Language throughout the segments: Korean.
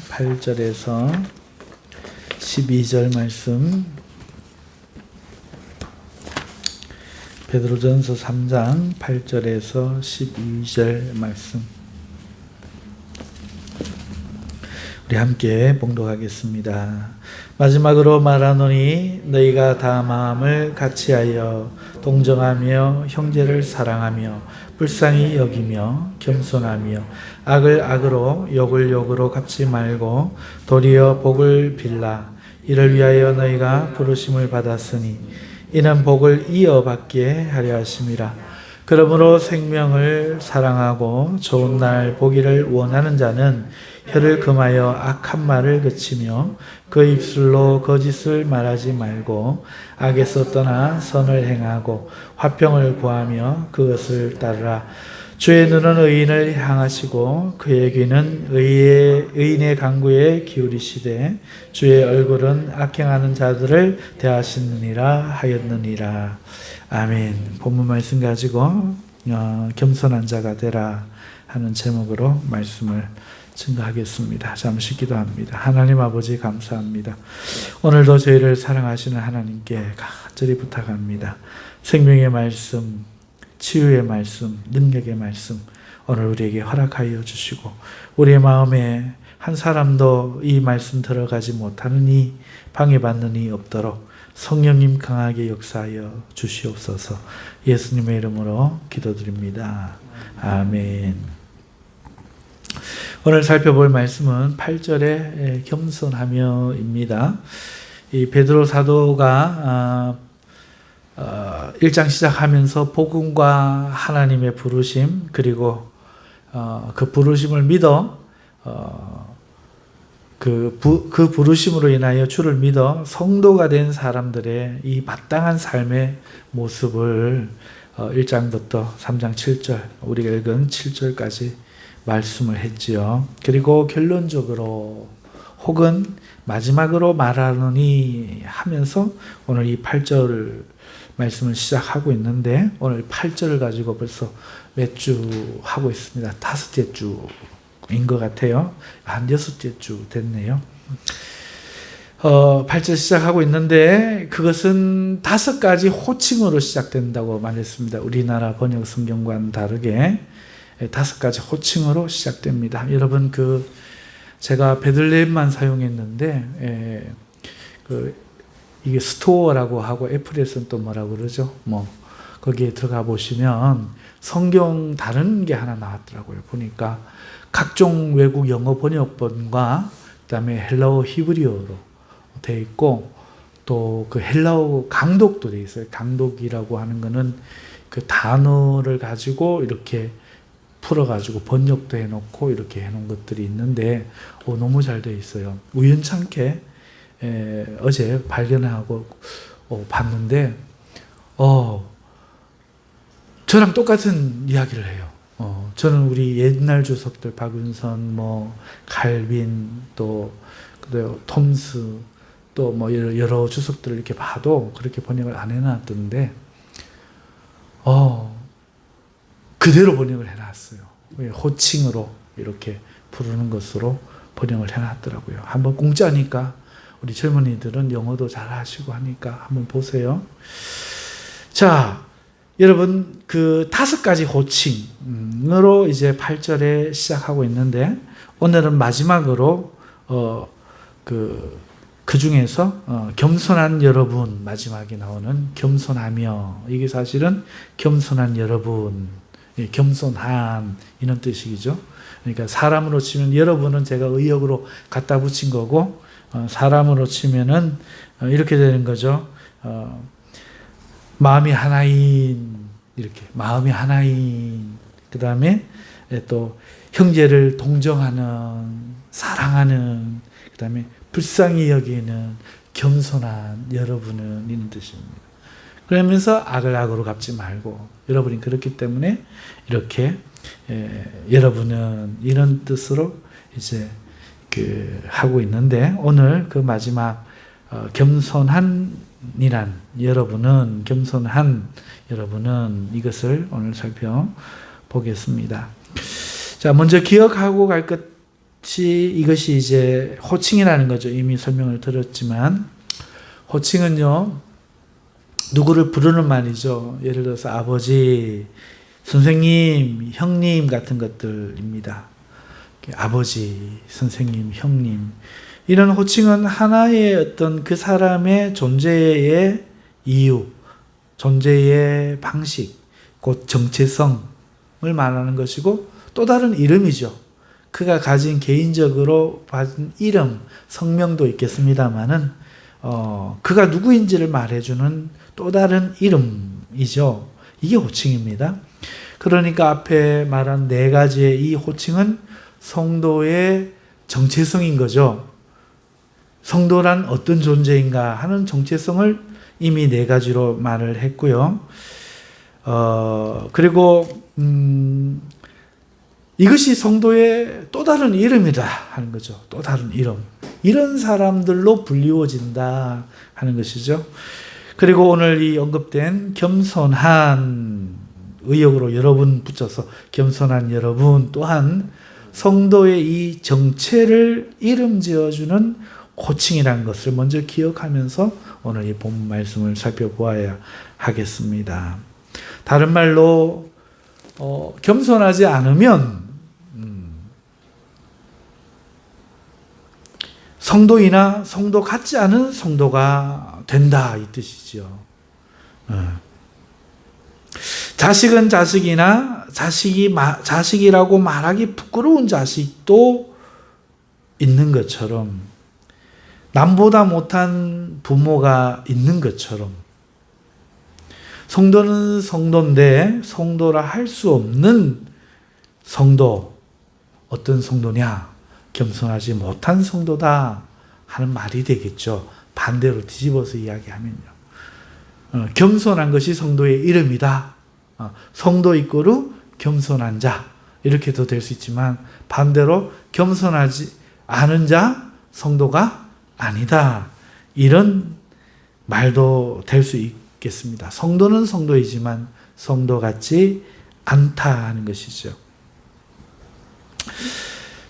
8절에서 12절 말씀, 베드로전서 3장 8절에서 12절 말씀, 우리 함께 봉독하겠습니다. 마지막으로 말하노니 너희가 다 마음을 같이하여 동정하며 형제를 사랑하며 불쌍히 여기며 겸손하며 악을 악으로 욕을 욕으로 갚지 말고 도리어 복을 빌라. 이를 위하여 너희가 부르심을 받았으니 이는 복을 이어받게 하려 하심이라. 그러므로 생명을 사랑하고 좋은 날 보기를 원하는 자는 혀를 금하여 악한 말을 그치며 그 입술로 거짓을 말하지 말고 악에서 떠나 선을 행하고 화평을 구하며 그것을 따르라. 주의 눈은 의인을 향하시고 그의 귀는 의인의 간구에 기울이시되 주의 얼굴은 악행하는 자들을 대하시느니라 하였느니라. 아멘. 본문 말씀 가지고 겸손한 자가 되라 하는 제목으로 말씀을 증거하겠습니다. 잠시 기도합니다. 하나님 아버지 감사합니다. 오늘도 저희를 사랑하시는 하나님께 간절히 부탁합니다. 생명의 말씀, 치유의 말씀, 능력의 말씀 오늘 우리에게 허락하여 주시고 우리의 마음에 한 사람도 이 말씀 들어가지 못하는 이 방해받는 이 없도록 성령님 강하게 역사하여 주시옵소서. 예수님의 이름으로 기도드립니다. 아멘. 오늘 살펴볼 말씀은 8절의 겸손하며입니다. 이 베드로 사도가 1장 시작하면서 복음과 하나님의 부르심 그리고 그 부르심을 믿어 그 부르심으로 인하여 주를 믿어 성도가 된 사람들의 이 마땅한 삶의 모습을 1장부터 3장 7절 우리가 읽은 7절까지 말씀을 했지요. 그리고 결론적으로 혹은 마지막으로 말하노니 하면서 오늘 이 8절 말씀을 시작하고 있는데 오늘 8절을 가지고 벌써 몇 주 하고 있습니다. 5째 주인 것 같아요. 한 6째 주 됐네요. 8절 시작하고 있는데 그것은 5가지 호칭으로 시작된다고 말했습니다. 우리나라 번역 성경과는 다르게 5가지 호칭으로 시작됩니다. 여러분 제가 베들레헴만 사용했는데 이게 스토어라고 하고 애플에서는 또 뭐라고 그러죠? 거기에 들어가 보시면 성경 다른 게 하나 나왔더라고요. 보니까 각종 외국 영어 번역본과 그다음에 헬라어 히브리어로 돼 있고 또 그 헬라어 강독도 돼 있어요. 강독이라고 하는 거는 그 단어를 가지고 이렇게 풀어가지고 번역도 해놓고 이렇게 해놓은 것들이 있는데 너무 잘 돼 있어요. 우연찮게 어제 발견하고 봤는데 저랑 똑같은 이야기를 해요. 저는 우리 옛날 주석들 박윤선, 칼빈, 또 톰스, 또 여러 주석들을 이렇게 봐도 그렇게 번역을 안 해놨던데 그대로 번역을 해놨어요. 호칭으로 이렇게 부르는 것으로 번역을 해놨더라고요. 한번 공짜니까 우리 젊은이들은 영어도 잘 하시고 하니까 한번 보세요. 자, 여러분 5가지 호칭으로 이제 8절에 시작하고 있는데 오늘은 마지막으로 그 중에서 겸손한 여러분 마지막에 나오는 겸손하며 이게 사실은 겸손한 여러분 겸손한 이런 뜻이죠. 그러니까 사람으로 치면 여러분은 제가 의역으로 갖다 붙인 거고 사람으로 치면은 이렇게 되는 거죠. 마음이 하나인 이렇게 마음이 하나인 그 다음에 또 형제를 동정하는 사랑하는 그 다음에 불쌍히 여기는 겸손한 여러분은 이런 뜻입니다. 그러면서 악을 악으로 갚지 말고 여러분이 그렇기 때문에 이렇게 여러분은 이런 뜻으로 이제 하고 있는데 오늘 그 마지막 겸손한이란 여러분은 겸손한 여러분은 이것을 오늘 살펴보겠습니다. 자, 먼저 기억하고 갈 것 이것이 이제 호칭이라는 거죠. 이미 설명을 드렸지만, 호칭은요, 누구를 부르는 말이죠. 예를 들어서 아버지, 선생님, 형님 같은 것들입니다. 아버지, 선생님, 형님. 이런 호칭은 하나의 어떤 그 사람의 존재의 이유, 존재의 방식, 곧 정체성을 말하는 것이고 또 다른 이름이죠. 그가 가진 개인적으로 받은 이름, 성명도 있겠습니다만은 그가 누구인지를 말해주는 또 다른 이름이죠. 이게 호칭입니다. 그러니까 앞에 말한 네 가지의 이 호칭은 성도의 정체성인 거죠. 성도란 어떤 존재인가 하는 정체성을 이미 네 가지로 말을 했고요. 그리고 이것이 성도의 또 다른 이름이다 하는 거죠. 또 다른 이름. 이런 사람들로 불리워진다 하는 것이죠. 그리고 오늘 이 언급된 겸손한 의역으로 여러분 붙여서 겸손한 여러분 또한 성도의 이 정체를 이름 지어주는 호칭이라는 것을 먼저 기억하면서 오늘 이 본 말씀을 살펴보아야 하겠습니다. 다른 말로 겸손하지 않으면 성도이나 성도 같지 않은 성도가 된다 이 뜻이죠. 자식은 자식이나 자식이라고 말하기 부끄러운 자식도 있는 것처럼 남보다 못한 부모가 있는 것처럼 성도는 성도인데 성도라 할 수 없는 성도, 어떤 성도냐? 겸손하지 못한 성도다 하는 말이 되겠죠. 반대로 뒤집어서 이야기하면요. 겸손한 것이 성도의 이름이다. 성도 이꼬르 겸손한 자 이렇게도 될 수 있지만 반대로 겸손하지 않은 자 성도가 아니다. 이런 말도 될 수 있겠습니다. 성도는 성도이지만 성도 같지 않다 하는 것이죠.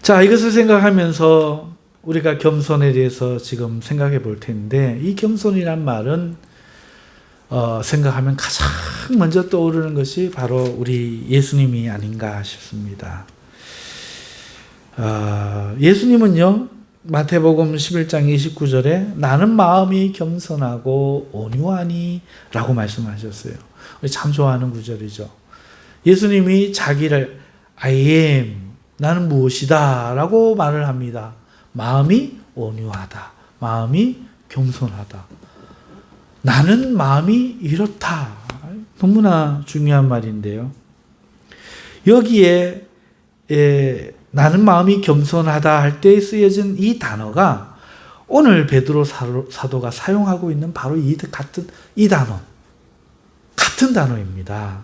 자, 이것을 생각하면서 우리가 겸손에 대해서 지금 생각해 볼 텐데 이 겸손이란 말은 생각하면 가장 먼저 떠오르는 것이 바로 우리 예수님이 아닌가 싶습니다. 예수님은요, 마태복음 11장 29절에 나는 마음이 겸손하고 온유하니 라고 말씀하셨어요. 참 좋아하는 구절이죠. 예수님이 자기를 I am, 나는 무엇이다 라고 말을 합니다. 마음이 온유하다. 마음이 겸손하다. 나는 마음이 이렇다. 너무나 중요한 말인데요. 여기에 나는 마음이 겸손하다 할 때 쓰여진 이 단어가 오늘 베드로 사도가 사용하고 있는 바로 이 단어. 같은 단어입니다.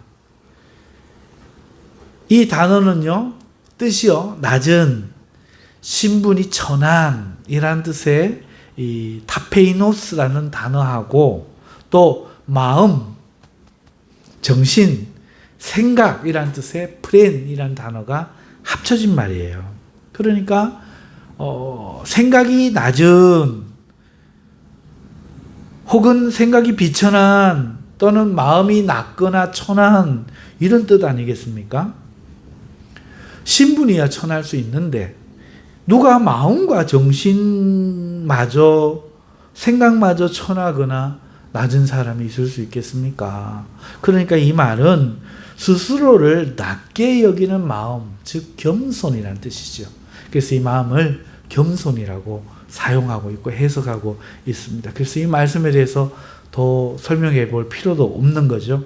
이 단어는요, 뜻이요, 낮은, 신분이 천한이란 뜻의 이 타페이노스라는 단어하고 또 마음, 정신, 생각이란 뜻의 프렌이란 단어가 합쳐진 말이에요. 그러니까 생각이 낮은 혹은 생각이 비천한 또는 마음이 낮거나 천한 이런 뜻 아니겠습니까? 신분이야 천할 수 있는데 누가 마음과 정신마저 생각마저 천하거나 낮은 사람이 있을 수 있겠습니까? 그러니까 이 말은 스스로를 낮게 여기는 마음, 즉 겸손이라는 뜻이죠. 그래서 이 마음을 겸손이라고 사용하고 있고 해석하고 있습니다. 그래서 이 말씀에 대해서 더 설명해 볼 필요도 없는 거죠.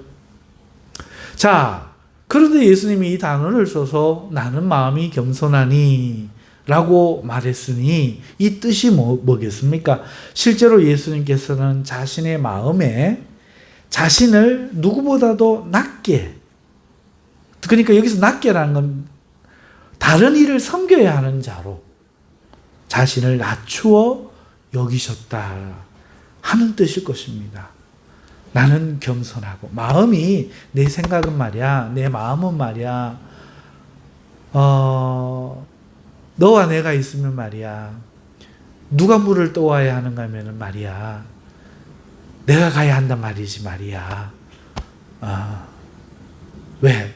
자, 그런데 예수님이 이 단어를 써서 나는 마음이 겸손하니 라고 말했으니 이 뜻이 뭐겠습니까? 실제로 예수님께서는 자신의 마음에 자신을 누구보다도 낮게, 그러니까 여기서 낮게라는 건 다른 일을 섬겨야 하는 자로 자신을 낮추어 여기셨다 하는 뜻일 것입니다. 나는 겸손하고 마음이 내 생각은 말이야, 내 마음은 말이야 너와 내가 있으면 말이야, 누가 물을 떠와야 하는가 하면은 말이야, 내가 가야 한단 말이지 말이야. 왜?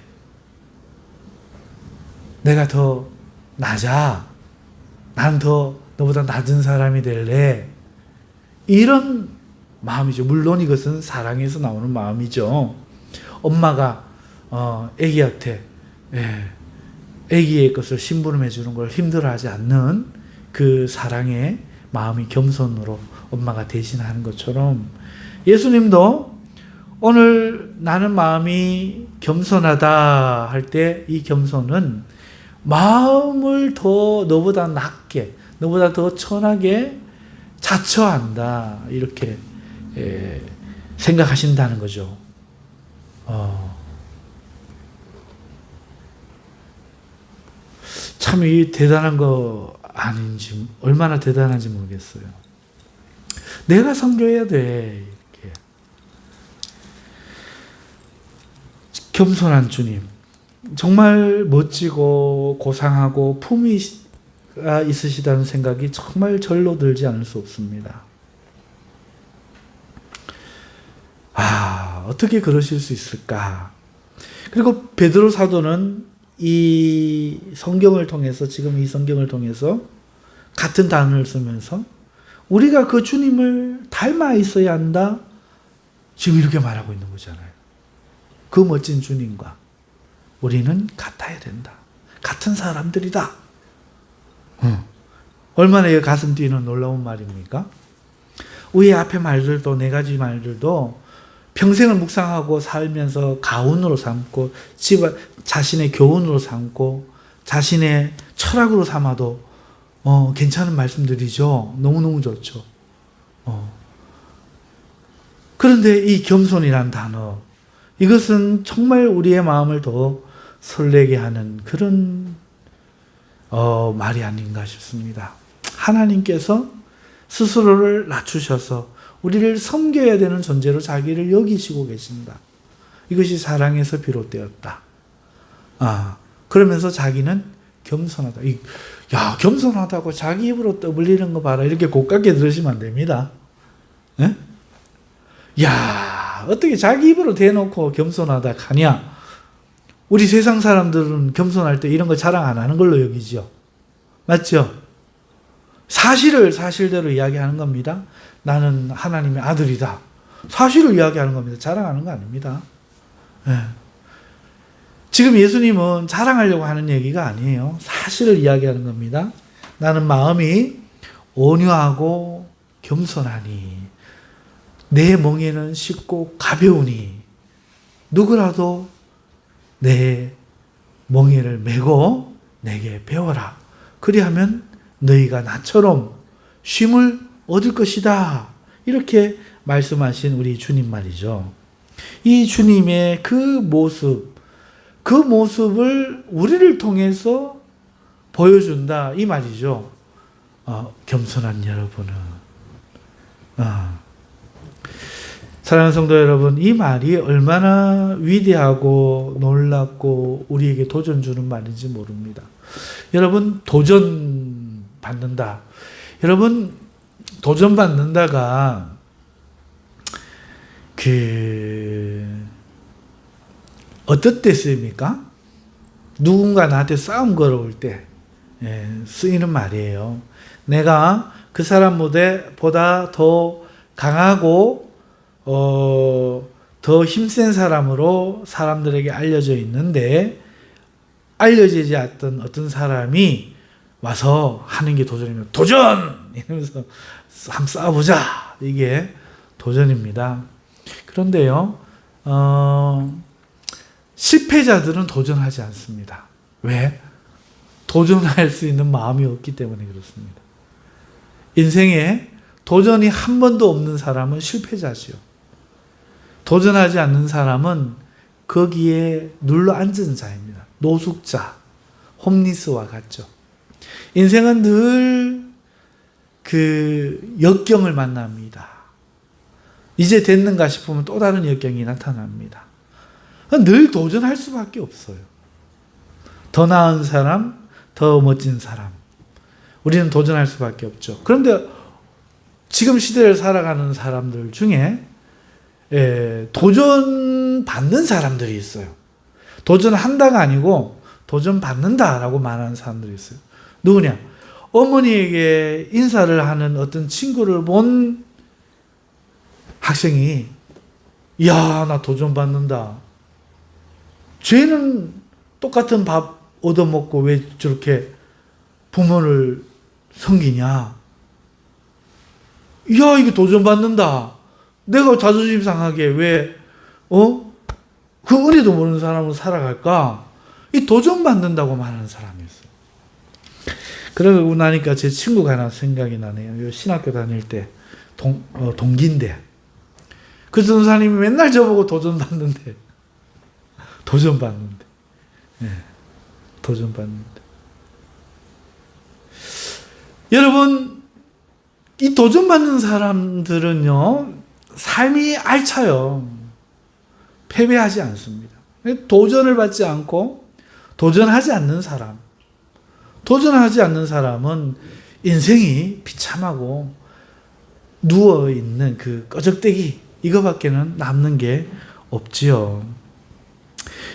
내가 더 낮아. 난 더 너보다 낮은 사람이 될래. 이런 마음이죠. 물론 이것은 사랑에서 나오는 마음이죠. 엄마가 아기한테 아기의 것을 심부름해 주는 걸 힘들어하지 않는 그 사랑의 마음이 겸손으로 엄마가 대신하는 것처럼, 예수님도 오늘 나는 마음이 겸손하다 할 때 이 겸손은 마음을 더 너보다 낮게, 너보다 더 천하게 자처한다, 이렇게 생각하신다는 거죠. 참 이 대단한 거 아닌지, 얼마나 대단한지 모르겠어요. 내가 섬겨야 돼. 이렇게. 겸손한 주님. 정말 멋지고 고상하고 품이 있으시다는 생각이 정말 절로 들지 않을 수 없습니다. 어떻게 그러실 수 있을까? 그리고 베드로 사도는 이 성경을 통해서, 지금 이 성경을 통해서 같은 단어를 쓰면서 우리가 그 주님을 닮아 있어야 한다, 지금 이렇게 말하고 있는 거잖아요. 그 멋진 주님과 우리는 같아야 된다. 같은 사람들이다. 얼마나 이 가슴 뛰는 놀라운 말입니까? 위에 앞에 말들도, 네 가지 말들도 평생을 묵상하고 살면서 가훈으로 삼고, 자신의 교훈으로 삼고, 자신의 철학으로 삼아도 괜찮은 말씀들이죠. 너무너무 좋죠. 그런데 이 겸손이란 단어, 이것은 정말 우리의 마음을 더 설레게 하는 그런 말이 아닌가 싶습니다. 하나님께서 스스로를 낮추셔서 우리를 섬겨야 되는 존재로 자기를 여기시고 계신다. 이것이 사랑에서 비롯되었다. 그러면서 자기는 겸손하다. 겸손하다고 자기 입으로 떠벌리는 거 봐라, 이렇게 고깝게 들으시면 안 됩니다. 네? 어떻게 자기 입으로 대놓고 겸손하다 하냐? 우리 세상 사람들은 겸손할 때 이런 거 자랑 안 하는 걸로 여기죠. 맞죠? 사실을 사실대로 이야기하는 겁니다. 나는 하나님의 아들이다. 사실을 이야기하는 겁니다. 자랑하는 거 아닙니다. 네. 지금 예수님은 자랑하려고 하는 얘기가 아니에요. 사실을 이야기하는 겁니다. 나는 마음이 온유하고 겸손하니 내 멍에는 쉽고 가벼우니 누구라도 내 멍에를 메고 내게 배워라. 그리하면 너희가 나처럼 쉼을 얻을 것이다. 이렇게 말씀하신 우리 주님 말이죠. 이 주님의 그 모습을 우리를 통해서 보여준다, 이 말이죠. 겸손한 여러분은. 사랑하는 성도 여러분, 이 말이 얼마나 위대하고 놀랍고 우리에게 도전 주는 말인지 모릅니다. 여러분, 도전 받는다. 여러분, 도전 받는다가 어떨 때 쓰입니까? 누군가 나한테 싸움 걸어올 때 쓰이는 말이에요. 내가 그 사람보다 더 강하고 더 힘센 사람으로 사람들에게 알려져 있는데, 알려지지 않던 어떤 사람이 와서 하는 게 도전이면 도전! 이러면서 한번 싸워보자! 이게 도전입니다. 그런데요, 실패자들은 도전하지 않습니다. 왜? 도전할 수 있는 마음이 없기 때문에 그렇습니다. 인생에 도전이 한 번도 없는 사람은 실패자지요. 도전하지 않는 사람은 거기에 눌러 앉은 자입니다. 노숙자, 홈리스와 같죠. 인생은 늘 그 역경을 만납니다. 이제 됐는가 싶으면 또 다른 역경이 나타납니다. 늘 도전할 수밖에 없어요. 더 나은 사람, 더 멋진 사람, 우리는 도전할 수밖에 없죠. 그런데 지금 시대를 살아가는 사람들 중에 도전받는 사람들이 있어요. 도전한다가 아니고 도전받는다라고 말하는 사람들이 있어요. 누구냐? 어머니에게 인사를 하는 어떤 친구를 본 학생이 야, 나 도전받는다. 쟤는 똑같은 밥 얻어먹고 왜 저렇게 부모를 섬기냐? 야, 이게 도전받는다. 내가 자존심 상하게 왜, 그 은혜도 모르는 사람으로 살아갈까? 이 도전받는다고 말하는 사람이 있어요. 그러고 나니까 제 친구가 하나 생각이 나네요. 신학교 다닐 때, 동기인데. 그 전사님이 맨날 저보고 도전받는데. 도전받는데. 네, 도전받는데. 여러분, 이 도전받는 사람들은요, 삶이 알차요. 패배하지 않습니다. 도전을 받지 않고 도전하지 않는 사람. 도전하지 않는 사람은 인생이 비참하고 누워있는 그 꺼적대기, 이거밖에는 남는 게 없지요.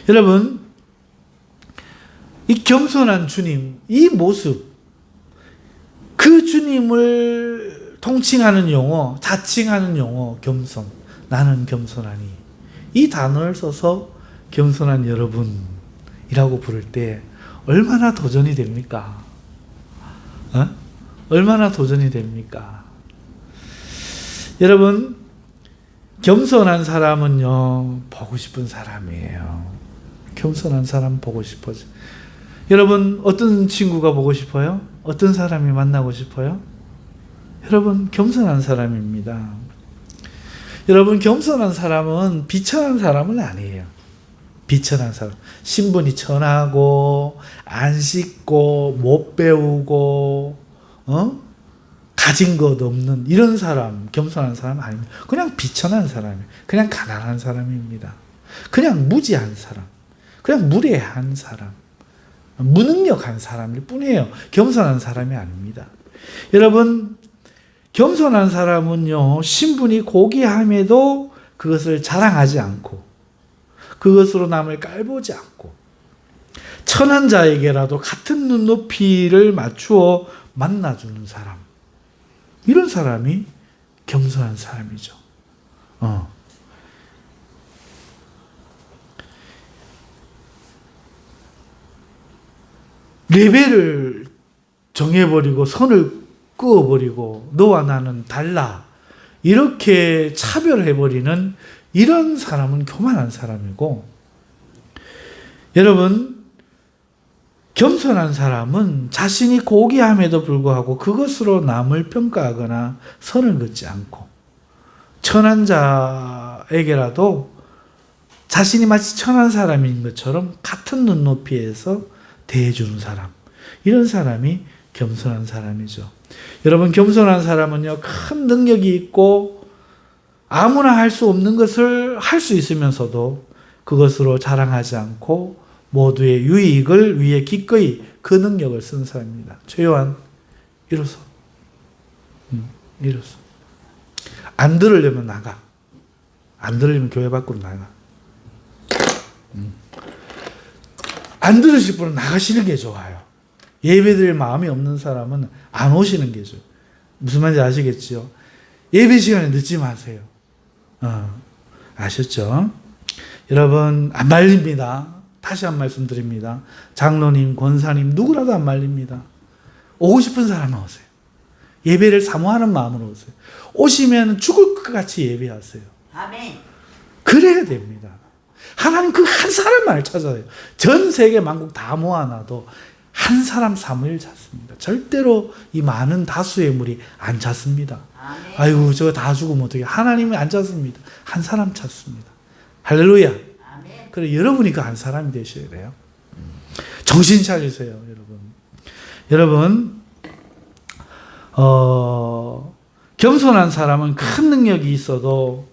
여러분, 이 겸손한 주님, 이 모습, 그 주님을 통칭하는 용어, 자칭하는 용어, 겸손. 나는 겸손하니. 이 단어를 써서 겸손한 여러분이라고 부를 때 얼마나 도전이 됩니까? 얼마나 도전이 됩니까? 여러분, 겸손한 사람은요, 보고 싶은 사람이에요. 겸손한 사람 보고 싶어져. 여러분, 어떤 친구가 보고 싶어요? 어떤 사람이 만나고 싶어요? 여러분, 겸손한 사람입니다. 여러분, 겸손한 사람은 비천한 사람은 아니에요. 비천한 사람. 신분이 천하고, 안 씻고, 못 배우고, 가진 것 없는 이런 사람, 겸손한 사람 아닙니다. 그냥 비천한 사람이에요. 그냥 가난한 사람입니다. 그냥 무지한 사람. 그냥 무례한 사람. 무능력한 사람일 뿐이에요. 겸손한 사람이 아닙니다. 여러분, 겸손한 사람은요, 신분이 고귀함에도 그것을 자랑하지 않고, 그것으로 남을 깔보지 않고, 천한 자에게라도 같은 눈높이를 맞추어 만나주는 사람. 이런 사람이 겸손한 사람이죠. 레벨을 정해버리고 선을 그어버리고 너와 나는 달라 이렇게 차별해버리는 이런 사람은 교만한 사람이고, 여러분, 겸손한 사람은 자신이 고귀함에도 불구하고 그것으로 남을 평가하거나 선을 긋지 않고 천한 자에게라도 자신이 마치 천한 사람인 것처럼 같은 눈높이에서 대해주는 사람, 이런 사람이 겸손한 사람이죠. 여러분, 겸손한 사람은요, 큰 능력이 있고 아무나 할 수 없는 것을 할 수 있으면서도 그것으로 자랑하지 않고 모두의 유익을 위해 기꺼이 그 능력을 쓴 사람입니다. 최요한 이로써 안 들으려면 나가. 안 들으려면 교회 밖으로 나가. 안 들으실 분은 나가시는 게 좋아요. 예배드릴 마음이 없는 사람은 안 오시는 게 좋아요. 무슨 말인지 아시겠죠? 예배 시간에 늦지 마세요. 아셨죠? 여러분, 안 말립니다. 다시 한 말씀 드립니다. 장로님, 권사님, 누구라도 안 말립니다. 오고 싶은 사람은 오세요. 예배를 사모하는 마음으로 오세요. 오시면 죽을 것 같이 예배하세요. 아멘. 그래야 됩니다. 하나님 그 한 사람만을 찾아요. 전 세계 만국 다 모아놔도 한 사람 사무엘 찾습니다. 절대로 이 많은 다수의 물이 안 찾습니다. 아멘. 아이고, 저거 다 죽으면 어떡해. 하나님이 안 찾습니다. 한 사람 찾습니다. 할렐루야. 아멘. 그래, 여러분이 그 한 사람이 되셔야 돼요. 정신 차리세요, 여러분. 여러분, 겸손한 사람은 큰 능력이 있어도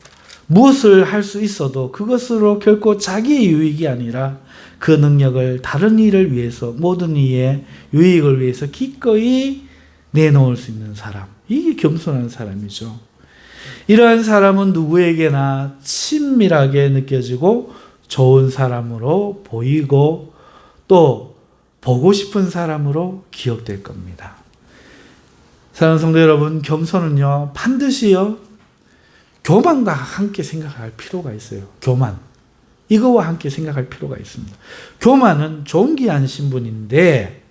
무엇을 할 수 있어도 그것으로 결코 자기의 유익이 아니라 그 능력을 다른 일을 위해서, 모든 이의 유익을 위해서 기꺼이 내놓을 수 있는 사람. 이게 겸손한 사람이죠. 이러한 사람은 누구에게나 친밀하게 느껴지고 좋은 사람으로 보이고 또 보고 싶은 사람으로 기억될 겁니다. 사랑하는 성도 여러분, 겸손은요, 반드시요, 교만과 함께 생각할 필요가 있어요. 교만. 이거와 함께 생각할 필요가 있습니다. 교만은 존귀한 신분인데,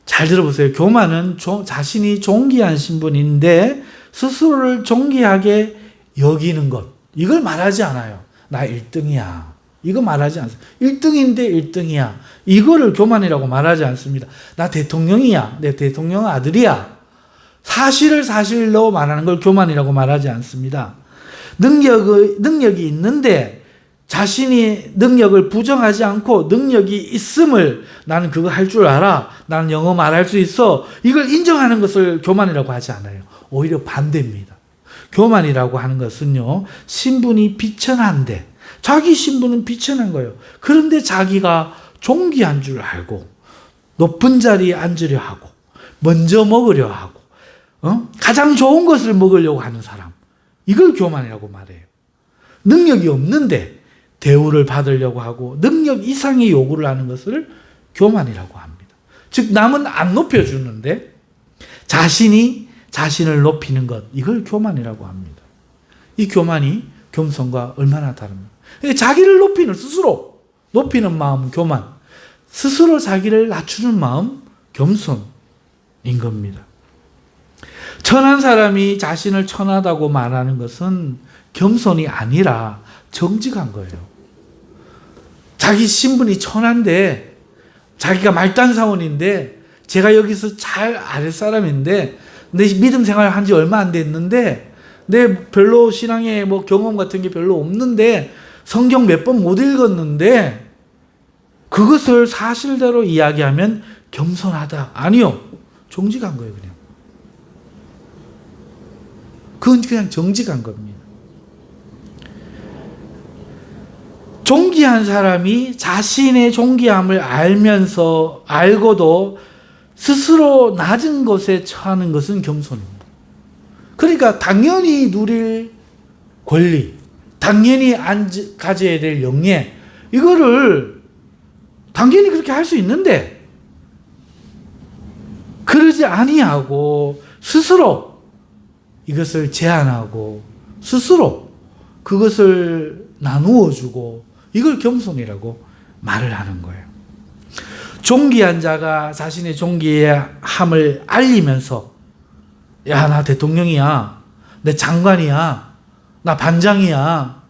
잘 들어보세요. 교만은 자신이 존귀한 신분인데 스스로를 존귀하게 여기는 것. 이걸 말하지 않아요. 나 1등이야. 이거 말하지 않습니다. 1등인데 1등이야. 이거를 교만이라고 말하지 않습니다. 나 대통령이야. 내 대통령 아들이야. 사실을 사실로 말하는 걸 교만이라고 말하지 않습니다. 능력이 있는데 자신이 능력을 부정하지 않고 능력이 있음을 나는 그거 할 줄 알아. 나는 영어 말할 수 있어. 이걸 인정하는 것을 교만이라고 하지 않아요. 오히려 반대입니다. 교만이라고 하는 것은요, 신분이 비천한데, 자기 신분은 비천한 거예요. 그런데 자기가 존귀한 줄 알고, 높은 자리에 앉으려 하고, 먼저 먹으려 하고, 가장 좋은 것을 먹으려고 하는 사람. 이걸 교만이라고 말해요. 능력이 없는데 대우를 받으려고 하고 능력 이상의 요구를 하는 것을 교만이라고 합니다. 즉 남은 안 높여주는데 자신이 자신을 높이는 것, 이걸 교만이라고 합니다. 이 교만이 겸손과 얼마나 다릅니까? 자기를 높이는, 스스로 높이는 마음은 교만, 스스로 자기를 낮추는 마음 겸손인 겁니다. 천한 사람이 자신을 천하다고 말하는 것은 겸손이 아니라 정직한 거예요. 자기 신분이 천한데, 자기가 말단사원인데, 제가 여기서 잘 아랫사람인데, 내 믿음 생활 한 지 얼마 안 됐는데, 내 별로 신앙에 뭐 경험 같은 게 별로 없는데, 성경 몇 번 못 읽었는데, 그것을 사실대로 이야기하면 겸손하다. 아니요. 정직한 거예요, 그냥. 그건 그냥 정직한 겁니다. 존귀한 사람이 자신의 존귀함을 알고도 스스로 낮은 곳에 처하는 것은 겸손입니다. 그러니까 당연히 누릴 권리, 당연히 가져야 될 영예, 이거를 당연히 그렇게 할 수 있는데 그러지 아니하고 스스로 이것을 제한하고 스스로 그것을 나누어 주고, 이걸 겸손이라고 말을 하는 거예요. 존귀한 자가 자신의 존귀함을 알리면서, 야, 나 대통령이야, 내 장관이야, 나 반장이야,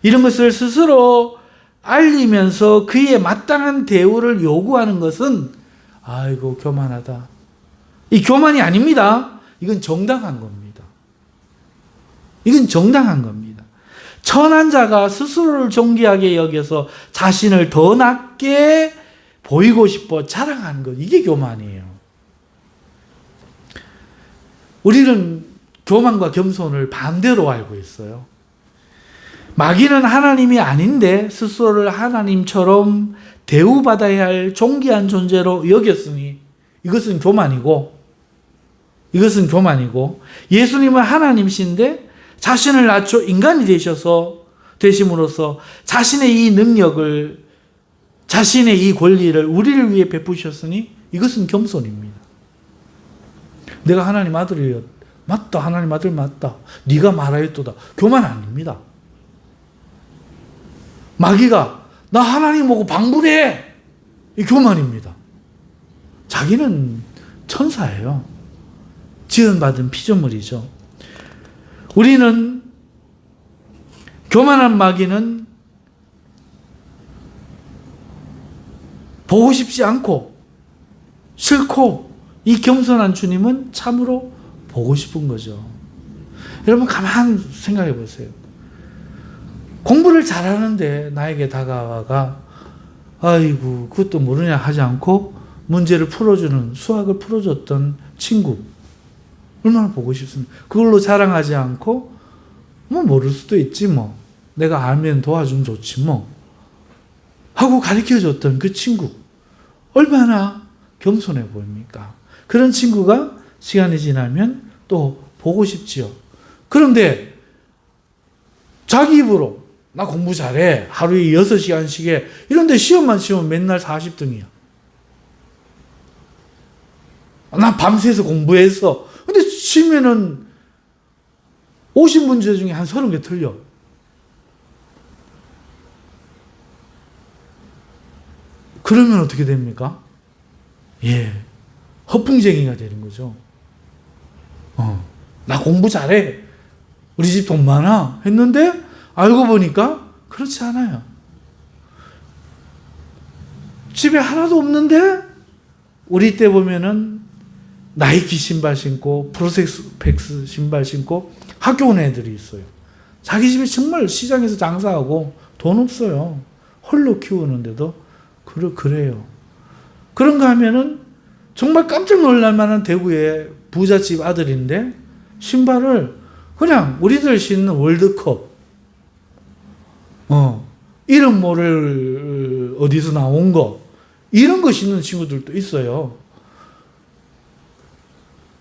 이런 것을 스스로 알리면서 그에 마땅한 대우를 요구하는 것은, 아이고 교만하다. 이 교만이 아닙니다. 이건 정당한 겁니다. 이건 정당한 겁니다. 천한 자가 스스로를 존귀하게 여겨서 자신을 더 낮게 보이고 싶어 자랑하는 것, 이게 교만이에요. 우리는 교만과 겸손을 반대로 알고 있어요. 마귀는 하나님이 아닌데 스스로를 하나님처럼 대우받아야 할 존귀한 존재로 여겼으니 이것은 교만이고, 예수님은 하나님이신데 자신을 낮춰 인간이 되심으로써 자신의 이 능력을, 자신의 이 권리를 우리를 위해 베푸셨으니 이것은 겸손입니다. 내가 하나님 아들이여, 맞다, 하나님 아들 맞다, 네가 말하였도다, 교만 아닙니다. 마귀가 나 하나님 보고 방불해, 이 교만입니다. 자기는 천사예요. 지은받은 피조물이죠. 우리는, 교만한 마귀는 보고 싶지 않고 싫고, 이 겸손한 주님은 참으로 보고 싶은 거죠. 여러분 가만 생각해 보세요. 공부를 잘하는데 나에게 다가와가 아이고 그것도 모르냐 하지 않고 문제를 풀어주는, 수학을 풀어줬던 친구, 얼마나 보고 싶습니까? 그걸로 자랑하지 않고 뭐 모를 수도 있지, 뭐 내가 알면 도와주면 좋지 뭐 하고 가르쳐줬던 그 친구, 얼마나 겸손해 보입니까? 그런 친구가 시간이 지나면 또 보고 싶지요. 그런데 자기 입으로 나 공부 잘해. 하루에 6시간씩에 이런데 시험만 치면 맨날 40등이야. 나 밤새서 공부했어. 근데 치면은 50문제 중에 한 30개 틀려. 그러면 어떻게 됩니까? 예. 허풍쟁이가 되는 거죠. 나 공부 잘해. 우리 집 돈 많아. 했는데 알고 보니까 그렇지 않아요. 집에 하나도 없는데 우리 때 보면은 나이키 신발 신고 프로스펙스 신발 신고 학교 온 애들이 있어요. 자기 집에 정말 시장에서 장사하고 돈 없어요. 홀로 키우는데도 그래요. 그런가 하면은 정말 깜짝 놀랄 만한 대구의 부잣집 아들인데 신발을 그냥 우리들 신는 월드컵 이름 모를 어디서 나온 거 이런 거 신는 친구들도 있어요.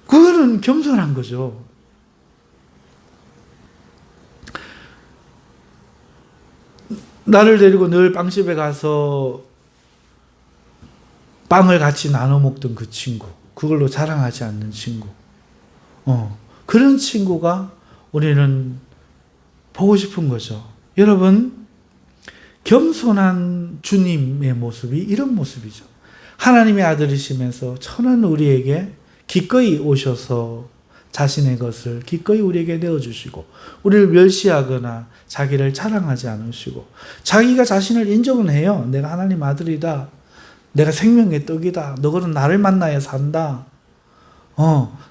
그거는 겸손한 거죠. 나를 데리고 늘 빵집에 가서 빵을 같이 나눠 먹던 그 친구, 그걸로 자랑하지 않는 친구, 그런 친구가 우리는 보고 싶은 거죠. 여러분, 겸손한 주님의 모습이 이런 모습이죠. 하나님의 아들이시면서 천한 우리에게 기꺼이 오셔서 자신의 것을 기꺼이 우리에게 내어주시고 우리를 멸시하거나 자기를 자랑하지 않으시고 자기가 자신을 인정은 해요. 내가 하나님 아들이다. 내가 생명의 떡이다. 너는 나를 만나야 산다.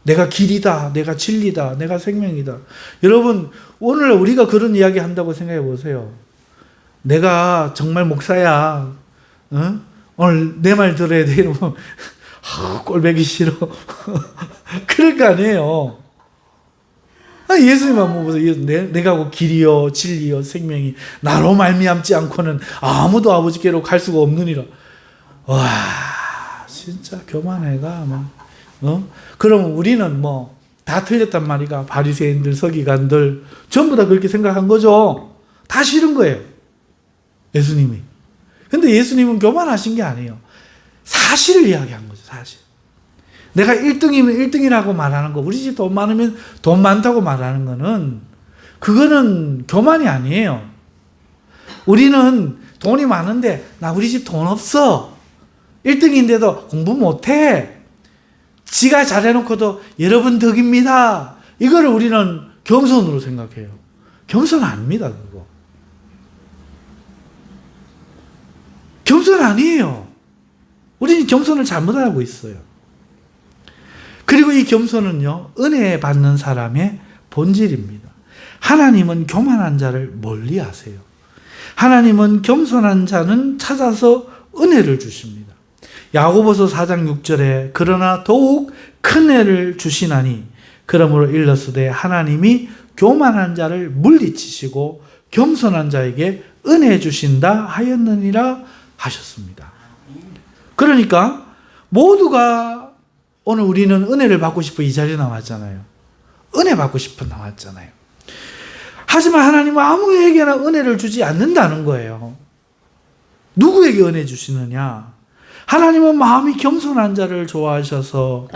내가 길이다. 내가 진리다. 내가 생명이다. 여러분, 오늘 우리가 그런 이야기 한다고 생각해 보세요. 내가 정말 목사야. 오늘 내 말 들어야 돼. 이러면 꼴보기 싫어. 그럴 거 아니에요. 예수님만 보세요. 내가 길이요 진리요 생명이 나로 말미암지 않고는 아무도 아버지께로 갈 수가 없느니라. 와, 진짜 교만해가 그럼 우리는 뭐 다 틀렸단 말이가. 바리새인들, 서기관들 전부 다 그렇게 생각한 거죠. 다 싫은 거예요, 예수님이. 근데 예수님은 교만하신 게 아니에요. 사실을 이야기한 거죠, 사실. 내가 1등이면 1등이라고 말하는 거, 우리 집 돈 많으면 돈 많다고 말하는 거는, 그거는 교만이 아니에요. 우리는 돈이 많은데, 나 우리 집 돈 없어. 1등인데도 공부 못해. 지가 잘해놓고도 여러분 덕입니다. 이거를 우리는 겸손으로 생각해요. 겸손 아닙니다, 그거. 겸손 아니에요. 우리는 겸손을 잘못 알고 있어요. 그리고 이 겸손은요, 은혜 받는 사람의 본질입니다. 하나님은 교만한 자를 멀리 하세요. 하나님은 겸손한 자는 찾아서 은혜를 주십니다. 야고보서 4장 6절에 그러나 더욱 큰 은혜를 주시나니 그러므로 일렀으되 하나님이 교만한 자를 물리치시고 겸손한 자에게 은혜 주신다 하였느니라 하셨습니다. 그러니까 모두가 오늘 우리는 은혜를 받고 싶어 이 자리에 나왔잖아요. 은혜 받고 싶어 나왔잖아요. 하지만 하나님은 아무에게나 은혜를 주지 않는다는 거예요. 누구에게 은혜 주시느냐? 하나님은 마음이 겸손한 자를 좋아하셔서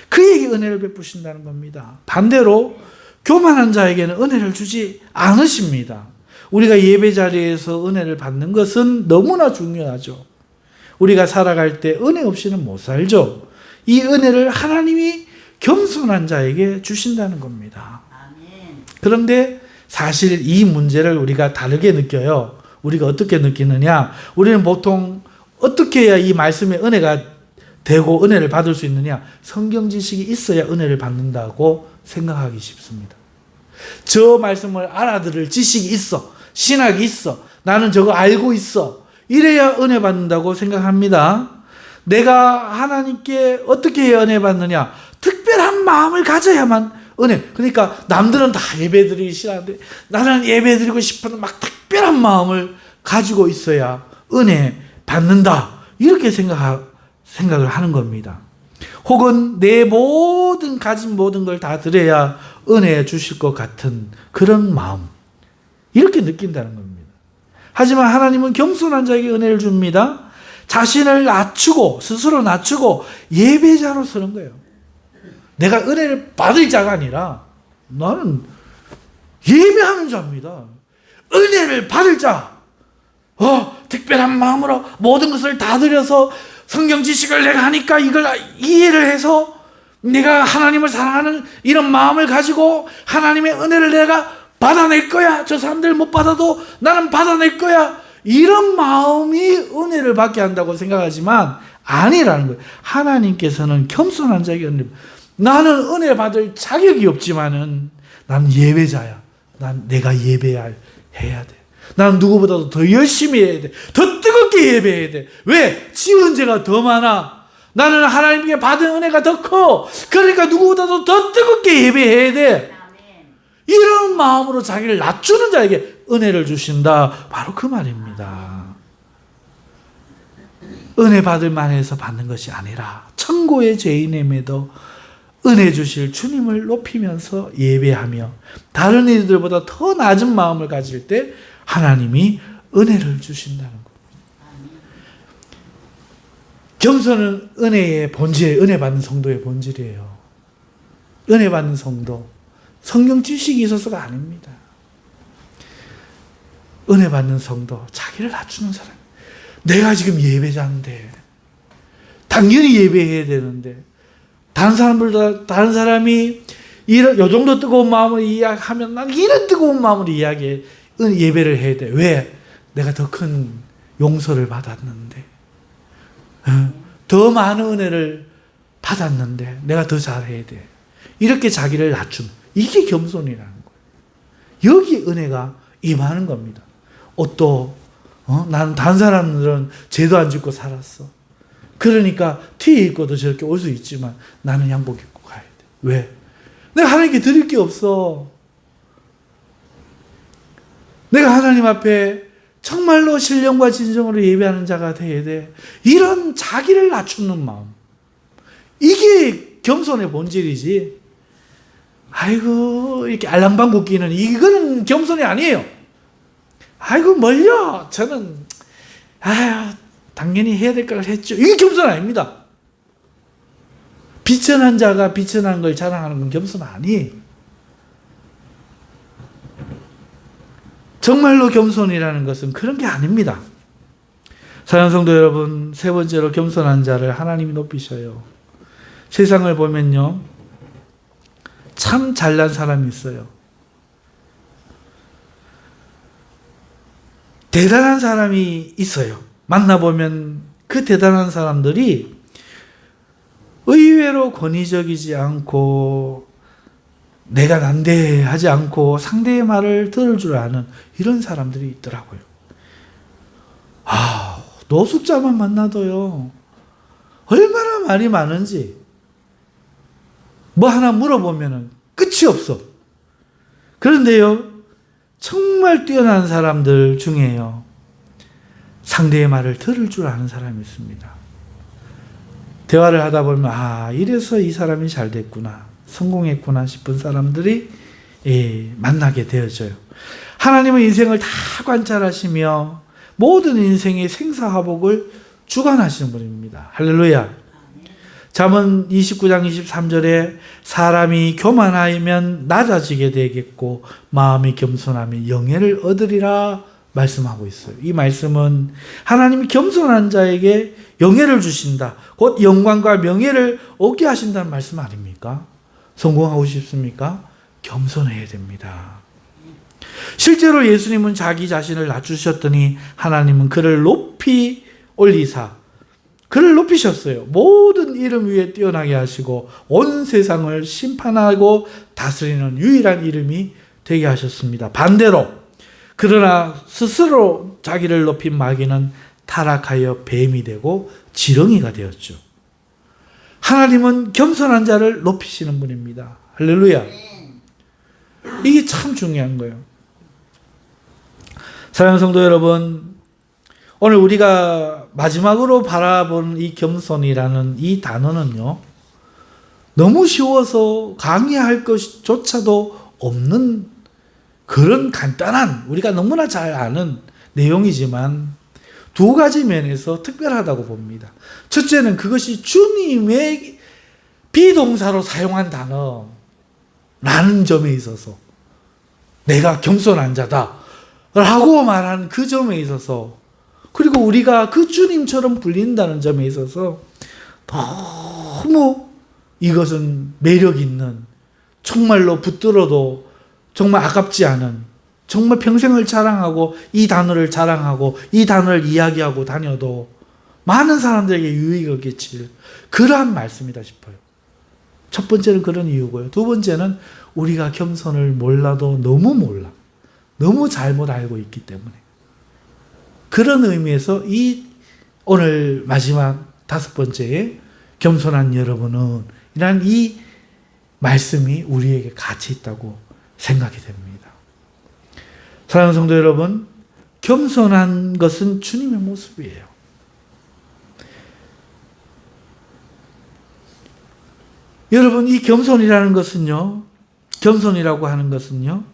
그에게 은혜를 베푸신다는 겁니다. 반대로 교만한 자에게는 은혜를 주지 않으십니다. 우리가 예배 자리에서 은혜를 받는 것은 너무나 중요하죠. 우리가 살아갈 때 은혜 없이는 못 살죠. 이 은혜를 하나님이 겸손한 자에게 주신다는 겁니다. 그런데 사실 이 문제를 우리가 다르게 느껴요. 우리가 어떻게 느끼느냐? 우리는 보통 어떻게 해야 이 말씀에 은혜가 되고 은혜를 받을 수 있느냐? 성경 지식이 있어야 은혜를 받는다고 생각하기 쉽습니다. 저 말씀을 알아들을 지식이 있어. 신학이 있어. 나는 저거 알고 있어. 이래야 은혜 받는다고 생각합니다. 내가 하나님께 어떻게 해야 은혜 받느냐? 특별한 마음을 가져야만 은혜. 그러니까 남들은 다 예배드리기 싫어하는데 나는 예배드리고 싶은 막 특별한 마음을 가지고 있어야 은혜 받는다. 이렇게 생각을 하는 겁니다. 혹은 내 모든 가진 모든 걸 다 드려야 은혜 주실 것 같은 그런 마음, 이렇게 느낀다는 겁니다. 하지만 하나님은 겸손한 자에게 은혜를 줍니다. 자신을 낮추고 스스로 낮추고 예배자로 서는 거예요. 내가 은혜를 받을 자가 아니라 나는 예배하는 자입니다. 은혜를 받을 자, 특별한 마음으로 모든 것을 다 드려서 성경 지식을 내가 하니까 이걸 이해를 해서 내가 하나님을 사랑하는 이런 마음을 가지고 하나님의 은혜를 내가 받아낼 거야. 저 사람들 못 받아도 나는 받아낼 거야. 이런 마음이 은혜를 받게 한다고 생각하지만 아니라는 거예요. 하나님께서는 겸손한 자에게 은혜를, 나는 은혜 받을 자격이 없지만은 나는 예배자야. 내가 예배해야 돼. 나는 누구보다도 더 열심히 해야 돼. 더 뜨겁게 예배해야 돼. 왜? 지은 죄가 더 많아. 나는 하나님께 받은 은혜가 더 커. 그러니까 누구보다도 더 뜨겁게 예배해야 돼. 이런 마음으로 자기를 낮추는 자에게 은혜를 주신다. 바로 그 말입니다. 은혜 받을 만해서 받는 것이 아니라 천고의 죄인임에도 은혜 주실 주님을 높이면서 예배하며 다른 이들보다 더 낮은 마음을 가질 때 하나님이 은혜를 주신다는 겁니다. 겸손은 은혜의 본질, 은혜 받는 성도의 본질이에요. 은혜 받는 성도, 성경 지식이 있어서가 아닙니다. 은혜 받는 성도, 자기를 낮추는 사람. 내가 지금 예배자인데, 당연히 예배해야 되는데, 다른 사람이 요 정도 뜨거운 마음을 이야기하면 난 이런 뜨거운 마음으로 예배를 해야 돼. 왜? 내가 더 큰 용서를 받았는데, 더 많은 은혜를 받았는데 내가 더 잘해야 돼. 이렇게 자기를 낮추는, 이게 겸손이라는 거예요. 여기 은혜가 임하는 겁니다. 나는 다른 사람들은 죄도 안 짓고 살았어. 그러니까 티 입고도 저렇게 올 수 있지만 나는 양복 입고 가야 돼. 왜? 내가 하나님께 드릴 게 없어. 내가 하나님 앞에 정말로 신령과 진정으로 예배하는 자가 되어야 돼. 이런 자기를 낮추는 마음, 이게 겸손의 본질이지. 아이고 이렇게 알랑방구 끼는 이거는 겸손이 아니에요. 아이고 뭘요? 저는 당연히 해야 될 걸 했죠. 이게 겸손 아닙니다. 비천한 자가 비천한 걸 자랑하는 건 겸손 아니에요. 정말로 겸손이라는 것은 그런 게 아닙니다. 사랑하는 성도 여러분, 세 번째로 겸손한 자를 하나님이 높이셔요. 세상을 보면요, 참 잘난 사람이 있어요. 대단한 사람이 있어요. 만나보면 그 대단한 사람들이 의외로 권위적이지 않고 내가 난대하지 않고 상대의 말을 들을 줄 아는 이런 사람들이 있더라고요. 노숙자만 만나도요, 얼마나 말이 많은지, 뭐 하나 물어보면 끝이 없어. 그런데요, 정말 뛰어난 사람들 중에요, 상대의 말을 들을 줄 아는 사람이 있습니다. 대화를 하다 보면 이래서 이 사람이 잘 됐구나, 성공했구나 싶은 사람들이 만나게 되어져요. 하나님은 인생을 다 관찰하시며 모든 인생의 생사화복을 주관하시는 분입니다. 할렐루야. 잠언 29장 23절에 사람이 교만하면 낮아지게 되겠고 마음이 겸손하면 영예를 얻으리라 말씀하고 있어요. 이 말씀은 하나님이 겸손한 자에게 영예를 주신다, 곧 영광과 명예를 얻게 하신다는 말씀 아닙니까? 성공하고 싶습니까? 겸손해야 됩니다. 실제로 예수님은 자기 자신을 낮추셨더니 하나님은 그를 높이 올리사 그를 높이셨어요. 모든 이름 위에 뛰어나게 하시고 온 세상을 심판하고 다스리는 유일한 이름이 되게 하셨습니다. 반대로 그러나 스스로 자기를 높인 마귀는 타락하여 뱀이 되고 지렁이가 되었죠. 하나님은 겸손한 자를 높이시는 분입니다. 할렐루야. 이게 참 중요한 거예요. 사랑하는 성도 여러분, 오늘 우리가 마지막으로 바라본 이 겸손이라는 이 단어는요, 너무 쉬워서 강의할 것조차도 없는 그런 간단한, 우리가 너무나 잘 아는 내용이지만 두 가지 면에서 특별하다고 봅니다. 첫째는 그것이 주님의 비동사로 사용한 단어라는 점에 있어서, 내가 겸손한 자다 라고 말한 그 점에 있어서, 그리고 우리가 그 주님처럼 불린다는 점에 있어서 너무 이것은 매력 있는, 정말로 붙들어도 정말 아깝지 않은, 정말 평생을 자랑하고 이 단어를 자랑하고 이 단어를 이야기하고 다녀도 많은 사람들에게 유익을 끼칠 그러한 말씀이다 싶어요. 첫 번째는 그런 이유고요. 두 번째는 우리가 겸손을 몰라도 너무 몰라, 너무 잘못 알고 있기 때문에, 그런 의미에서 이 오늘 마지막 다섯 번째에 겸손한 여러분은 이란 이 말씀이 우리에게 가치 있다고 생각이 됩니다. 사랑하는 성도 여러분, 겸손한 것은 주님의 모습이에요. 여러분, 이 겸손이라는 것은요, 겸손이라고 하는 것은요,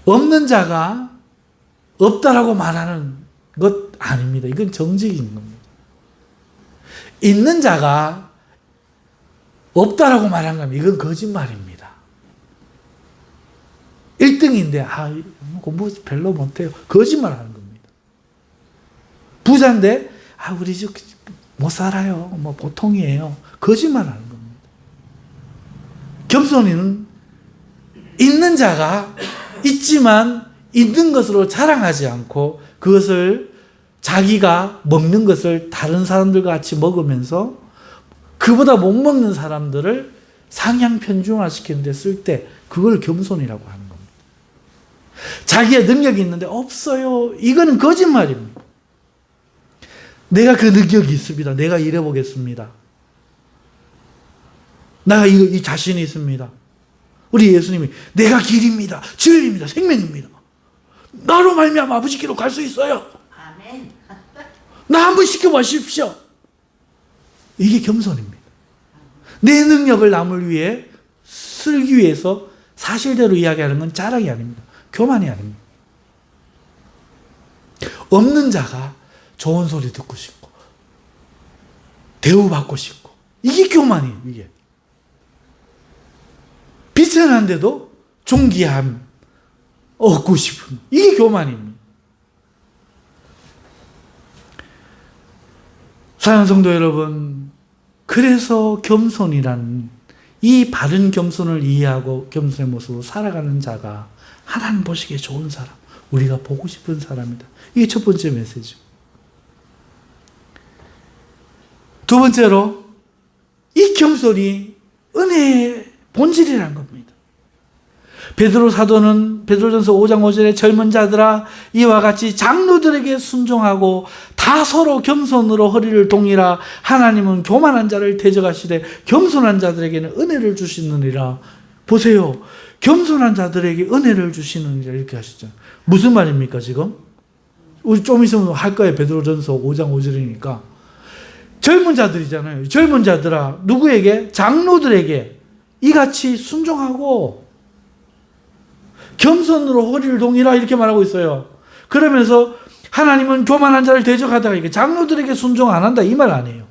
없는 자가 없다라고 말하는 것 아닙니다. 이건 정직인 겁니다. 있는 자가 없다라고 말하는 겁니다. 이건 거짓말입니다. 1등인데 공부 별로 못해요. 거짓말하는 겁니다. 부자인데 우리 집 못 살아요. 뭐 보통이에요. 거짓말하는 겁니다. 겸손이는 있는 자가 있지만 있는 것으로 자랑하지 않고 그것을 자기가 먹는 것을 다른 사람들과 같이 먹으면서 그보다 못 먹는 사람들을 상향 편중화시키는 데 쓸 때 그걸 겸손이라고 하는 겁니다. 자기의 능력이 있는데 없어요. 이거는 거짓말입니다. 내가 그 능력이 있습니다. 내가 일해보겠습니다. 내가 이 자신이 있습니다. 우리 예수님이 내가 길입니다. 진리입니다. 생명입니다. 나로 말미암아 아버지께로 갈 수 있어요. 아멘. 나 한번 시켜보십시오. 이게 겸손입니다. 내 능력을 남을 위해 쓰기 위해서 사실대로 이야기하는 건 자랑이 아닙니다. 교만이 아닙니다. 없는 자가 좋은 소리 듣고 싶고 대우받고 싶고, 이게 교만이에요. 이게 비천한데도 존귀함 얻고 싶은, 이게 교만입니다. 사랑하는 성도 여러분, 그래서 겸손이란, 이 바른 겸손을 이해하고 겸손의 모습으로 살아가는 자가 하나님 보시기에 좋은 사람, 우리가 보고 싶은 사람이다. 이게 첫 번째 메시지. 두 번째로, 이 겸손이 은혜의 본질이라는 겁니다. 베드로 사도는 베드로전서 5장 5절에 젊은 자들아 이와 같이 장로들에게 순종하고 다 서로 겸손으로 허리를 동이라. 하나님은 교만한 자를 대적하시되 겸손한 자들에게는 은혜를 주시느니라. 보세요. 겸손한 자들에게 은혜를 주시느니라 이렇게 하시죠. 무슨 말입니까 지금? 우리 좀 있으면 할 거예요. 베드로전서 5장 5절이니까. 젊은 자들이잖아요. 젊은 자들아, 누구에게? 장로들에게 이같이 순종하고 겸손으로 허리를 동이라 이렇게 말하고 있어요. 그러면서 하나님은 교만한 자를 대적하다가 이게 장로들에게 순종 안 한다 이 말 아니에요.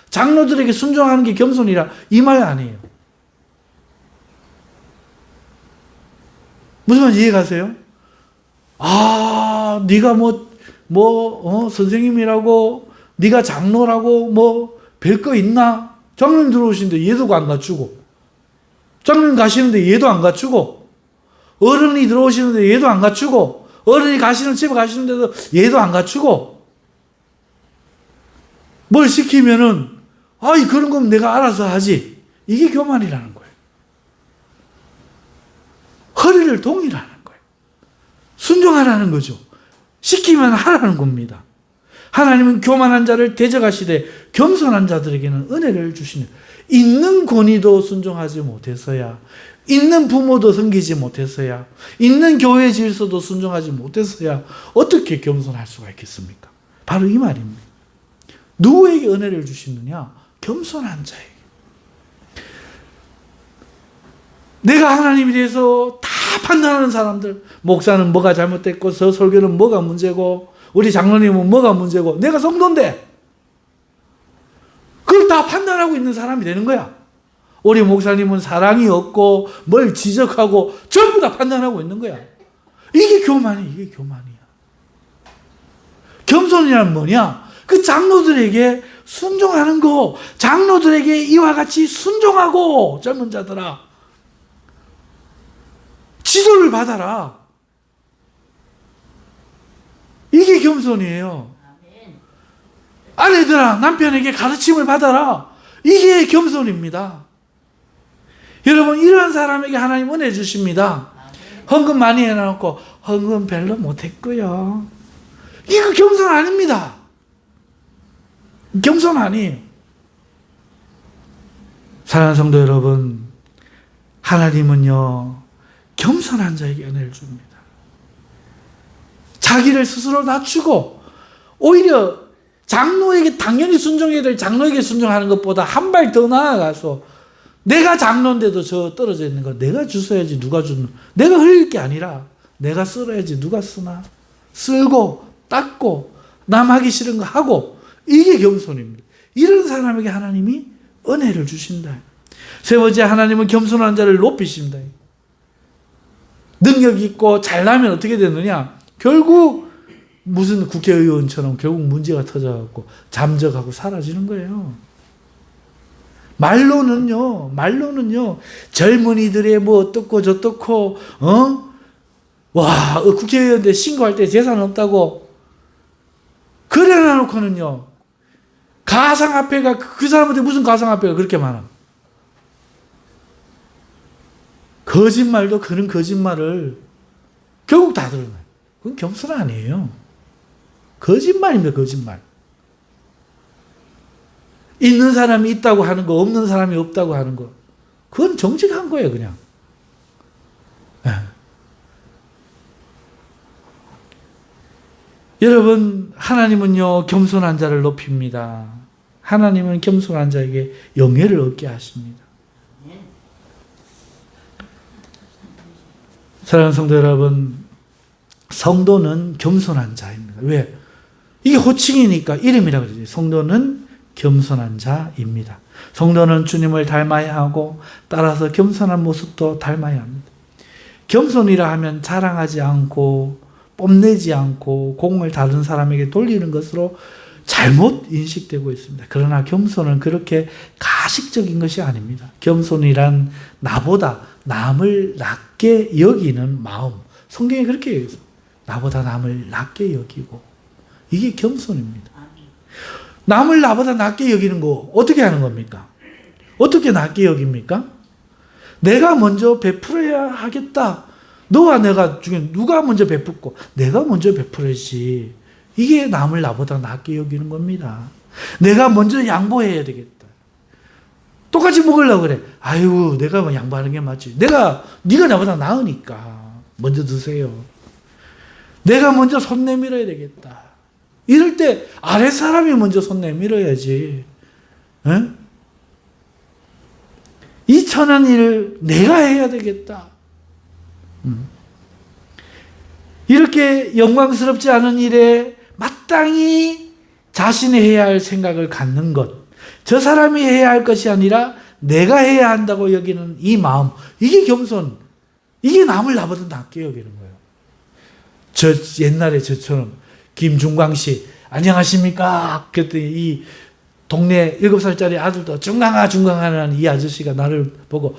장로들에게 순종하는 게 겸손이라 이 말 아니에요. 무슨 말인지 이해가세요? 네가 선생님이라고, 네가 장로라고 뭐 별거 있나? 장로님 들어오시는데 얘도 안 갖추고, 장로님 가시는데 얘도 안 갖추고, 어른이 들어오시는데 얘도 안 갖추고, 어른이 가시는 집에 가시는데도 얘도 안 갖추고, 뭘 시키면은 그런 건 내가 알아서 하지. 이게 교만이라는 거예요. 허리를 동이라는 거예요. 순종하라는 거죠. 시키면 하라는 겁니다. 하나님은 교만한 자를 대적하시되 겸손한 자들에게는 은혜를 주시는, 있는 권위도 순종하지 못해서야, 있는 부모도 섬기지 못해서야, 있는 교회 질서도 순종하지 못해서야 어떻게 겸손할 수가 있겠습니까? 바로 이 말입니다. 누구에게 은혜를 주시느냐? 겸손한 자에게. 내가 하나님에 대해서 다 판단하는 사람들, 목사는 뭐가 잘못됐고, 설교는 뭐가 문제고, 우리 장로님은 뭐가 문제고, 내가 성도인데, 그걸 다 판단하고 있는 사람이 되는 거야. 우리 목사님은 사랑이 없고, 뭘 지적하고, 전부 다 판단하고 있는 거야. 이게 교만이야, 이게 교만이야. 겸손이란 뭐냐? 그 장로들에게 순종하는 거, 장로들에게 이와 같이 순종하고, 젊은 자들아, 지도를 받아라. 이게 겸손이에요. 아내들아, 남편에게 가르침을 받아라. 이게 겸손입니다. 여러분, 이런 사람에게 하나님 은혜 주십니다. 헌금 많이 해놓고 헌금 별로 못했고요. 이거 겸손 아닙니다. 겸손 아니에요. 사랑하는 성도 여러분, 하나님은요, 겸손한 자에게 은혜를 줍니다. 자기를 스스로 낮추고, 오히려 장로에게 당연히 순종해야 될 장로에게 순종하는 것보다 한 발 더 나아가서, 내가 장로인데도 저 떨어져 있는 거 내가 주워야지 누가 주는, 내가 흘릴 게 아니라 내가 쓸어야지 누가 쓰나, 쓸고 닦고 남 하기 싫은 거 하고, 이게 겸손입니다. 이런 사람에게 하나님이 은혜를 주신다. 세 번째, 하나님은 겸손한 자를 높이십니다. 능력 있고 잘나면 어떻게 되느냐? 결국 무슨 국회의원처럼 결국 문제가 터져갖고 잠적하고 사라지는 거예요. 말로는요, 젊은이들의 뭐 어떻고 저떻고, 와, 국회의원들 신고할 때 재산 없다고 그래 놔놓고는요, 가상화폐가, 그 사람한테 무슨 가상화폐가 그렇게 많아. 거짓말도 그런 거짓말을 결국 다 드러나요. 그건 겸손 아니에요. 거짓말입니다, 거짓말. 있는 사람이 있다고 하는 거, 없는 사람이 없다고 하는 거, 그건 정직한 거예요, 그냥. 네. 여러분, 하나님은요, 겸손한 자를 높입니다. 하나님은 겸손한 자에게 영예를 얻게 하십니다. 사랑하는 성도 여러분, 성도는 겸손한 자입니다. 왜? 이게 호칭이니까 이름이라고 그러죠. 성도는 겸손한 자입니다. 성도는 주님을 닮아야 하고, 따라서 겸손한 모습도 닮아야 합니다. 겸손이라 하면 자랑하지 않고 뽐내지 않고 공을 다른 사람에게 돌리는 것으로 잘못 인식되고 있습니다. 그러나 겸손은 그렇게 가식적인 것이 아닙니다. 겸손이란 나보다 남을 낮게 여기는 마음. 성경에 그렇게 얘기했습니다. 나보다 남을 낮게 여기고, 이게 겸손입니다. 남을 나보다 낮게 여기는 거 어떻게 하는 겁니까? 어떻게 낮게 여깁니까? 내가 먼저 베풀어야 하겠다. 너와 내가 중에 누가 먼저 베풀고 내가 먼저 베풀어야지. 이게 남을 나보다 낮게 여기는 겁니다. 내가 먼저 양보해야 되겠다. 똑같이 먹으려고 그래. 아유, 내가 뭐 양보하는 게 맞지. 네가 나보다 나으니까 먼저 드세요. 내가 먼저 손 내밀어야 되겠다. 이럴 때 아래 사람이 먼저 손 내밀어야지. 에? 이 천한 일을 내가 해야 되겠다. 이렇게 영광스럽지 않은 일에 마땅히 자신이 해야 할 생각을 갖는 것, 저 사람이 해야 할 것이 아니라 내가 해야 한다고 여기는 이 마음, 이게 겸손, 이게 남을 나보다 낮게 여기는 거예요. 옛날에 저처럼 김중광 씨, 안녕하십니까? 그랬더니 이 동네 7살짜리 아들도 중강하는 이 아저씨가 나를 보고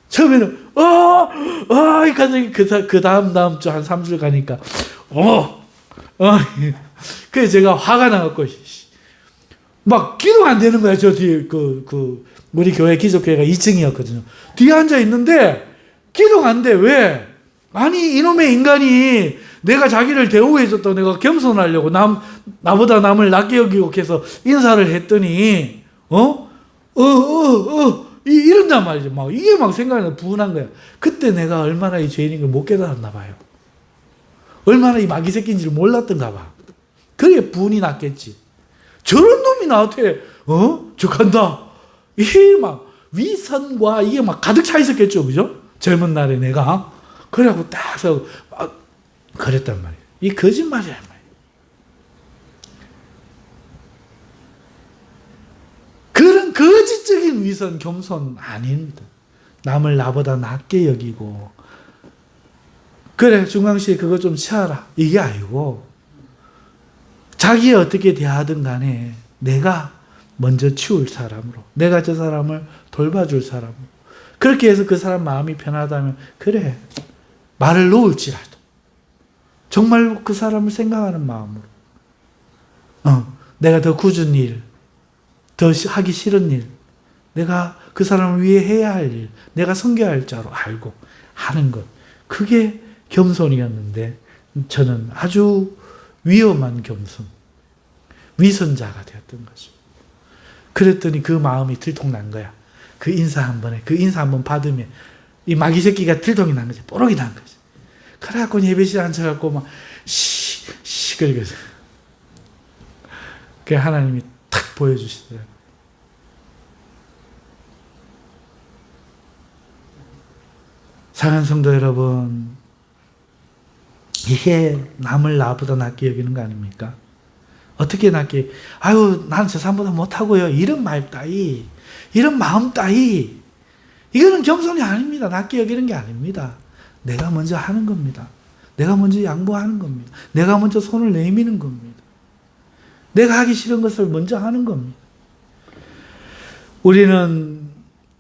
처음에는 그 다음 주 한 3주 가니까 그래서 제가 화가 나갖고 막 기도가 안 되는 거야. 저 뒤에 우리 교회 기독교회가 2층이었거든요. 뒤에 앉아 있는데 기도가 안 돼. 왜? 아니, 이놈의 인간이 내가 자기를 대우해줬다고 내가 겸손하려고 나보다 남을 낮게 여기고 해서 인사를 했더니 이런단 말이죠. 막 이게 막 생각나서 분한 거야. 그때 내가 얼마나 이 죄인인 걸 못 깨달았나 봐요. 얼마나 이 마귀 새끼인지를 몰랐던가 봐. 그게 분이 났겠지. 저런 놈이 나한테 족한다. 이게 막 위선과 이게 막 가득 차 있었겠죠, 그죠? 젊은 날에 내가 그래갖고 딱 해서 그랬단 말이에요. 이 거짓말이란 말이에요. 그런 거짓적인 위선, 겸손 아닙니다. 남을 나보다 낮게 여기고 그래 중강씨에 그거 좀 치워라 이게 아니고 자기 어떻게 대하든 간에 내가 먼저 치울 사람으로, 내가 저 사람을 돌봐줄 사람으로, 그렇게 해서 그 사람 마음이 편하다면 그래 말을 놓을지라도 정말 그 사람을 생각하는 마음으로 내가 더 굳은 일, 더 하기 싫은 일, 내가 그 사람을 위해 해야 할 일, 내가 섬겨야 할 자로 알고 하는 것, 그게 겸손이었는데 저는 아주 위험한 겸손, 위선자가 되었던 거죠. 그랬더니 그 마음이 들통난 거야. 그 인사 한 번에, 그 인사 한 번 받으면 이 마귀 새끼가 들통이 난 거지. 뽀록이 난 거지. 그래갖고 예배실에 앉아갖고 막 그러겠어요. 그 하나님이 탁 보여주시더라고요. 사랑하는 성도 여러분, 이게 남을 나보다 낮게 여기는 거 아닙니까? 어떻게 낮게, 아유, 난 저 사람보다 못하고요. 이런 말 따위, 이런 마음 따위, 이거는 겸손이 아닙니다. 낮게 여기는 게 아닙니다. 내가 먼저 하는 겁니다. 내가 먼저 양보하는 겁니다. 내가 먼저 손을 내미는 겁니다. 내가 하기 싫은 것을 먼저 하는 겁니다. 우리는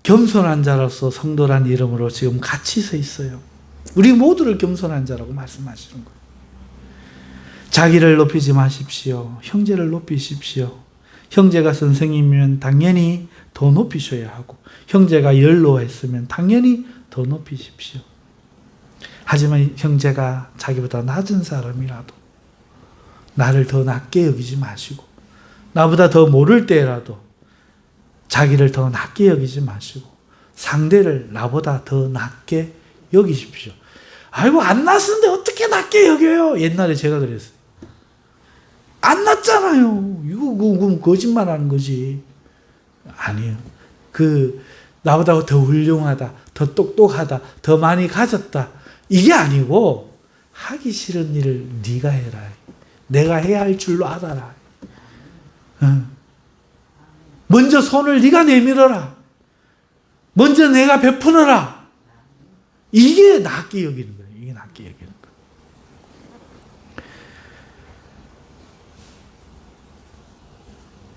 겸손한 자로서 성도란 이름으로 지금 같이 서 있어요. 우리 모두를 겸손한 자라고 말씀하시는 거예요. 자기를 높이지 마십시오. 형제를 높이십시오. 형제가 선생님이면 당연히 더 높이셔야 하고, 형제가 연로했으면 당연히 더 높이십시오. 하지만 형제가 자기보다 낮은 사람이라도 나를 더 낮게 여기지 마시고, 나보다 더 모를 때라도 자기를 더 낮게 여기지 마시고 상대를 나보다 더 낮게 여기십시오. 아이고 안 났는데 어떻게 낮게 여겨요? 옛날에 제가 그랬어요. 안 났잖아요. 이거 거짓말하는 거지. 아니에요. 나보다 더 훌륭하다, 더 똑똑하다, 더 많이 가졌다, 이게 아니고 하기 싫은 일을 네가 해라. 내가 해야 할 줄로 알아라. 먼저 손을 네가 내밀어라. 먼저 내가 베풀어라. 이게 낮게 여기는 거예요. 이게 낮게 여기는 거예요.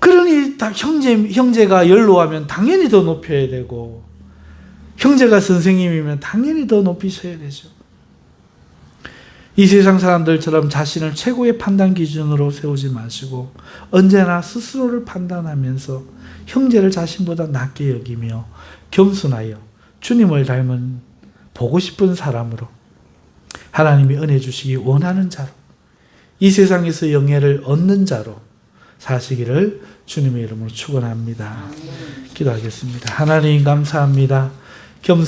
그러니 다 형제가 연로하면 당연히 더 높여야 되고, 형제가 선생님이면 당연히 더 높이셔야 되죠. 이 세상 사람들처럼 자신을 최고의 판단 기준으로 세우지 마시고 언제나 스스로를 판단하면서 형제를 자신보다 낮게 여기며 겸손하여 주님을 닮은 보고 싶은 사람으로, 하나님이 은혜 주시기 원하는 자로, 이 세상에서 영예를 얻는 자로 사시기를 주님의 이름으로 축원합니다. 기도하겠습니다. 하나님 감사합니다.